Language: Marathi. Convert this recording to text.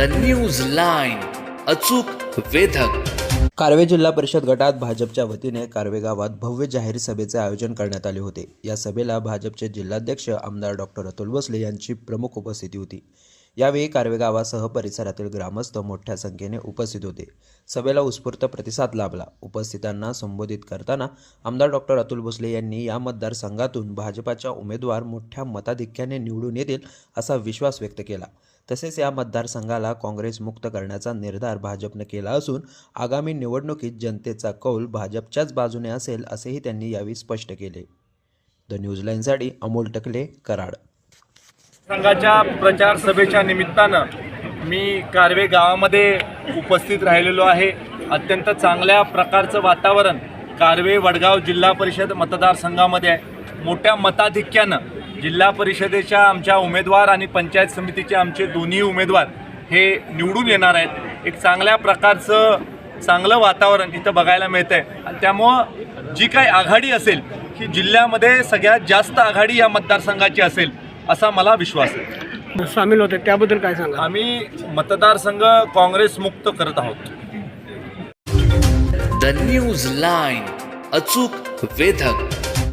न्यूज लाईन, अचूक वेधक. कारवे जिल्हा परिषद गटात भाजपच्या वतीने कारवे गावात भव्य जाहीर सभेचे आयोजन करण्यात आले होते. या सभेला भाजपचे जिल्हाध्यक्ष आमदार डॉक्टर अतुल भोसले यांची प्रमुख उपस्थिती होती. यावेळी कारवे गावासह परिसरातील ग्रामस्थ मोठ्या संख्येने उपस्थित होते. सभेला उत्स्फूर्त प्रतिसाद लाभला. उपस्थितांना संबोधित करताना आमदार डॉक्टर अतुल भोसले यांनी या मतदारसंघातून भाजपाच्या उमेदवार मोठ्या मताधिक्याने निवडून येतील असा विश्वास व्यक्त केला. तसेच या मतदारसंघाला काँग्रेस मुक्त करण्याचा निर्धार भाजपने केला असून आगामी निवडणुकीत जनतेचा कौल भाजपच्याच बाजूने असेल असेही त्यांनी यावेळी स्पष्ट केले. द न्यूज लाईनसाठी अमोल टकले, कराड. संघाच्या प्रचार सभेच्या निमित्तानं मी कारवे गावामध्ये उपस्थित राहिलेलो आहे. अत्यंत चांगल्या प्रकारचं वातावरण कारवे वडगाव जिल्हा परिषद मतदारसंघामध्ये आहे. मोठ्या मताधिक्यानं जिल्हा परिषदेच्या आमच्या उमेदवार आणि पंचायत समितीचे आमचे दोन्ही उमेदवार हे निवडून येणार आहेत. एक चांगल्या प्रकारचं चांगलं वातावरण इथं बघायला मिळतं आहे आणि त्यामुळं जी काही आघाडी असेल ही जिल्ह्यामध्ये सगळ्यात जास्त आघाडी या मतदारसंघाची असेल असा मला विश्वास आहे. सामील होते त्याबद्दल काय सांगा? आम्ही मतदारसंघ काँग्रेस मुक्त करत आहोत. द न्यूज लाईन, अचूक वेधक.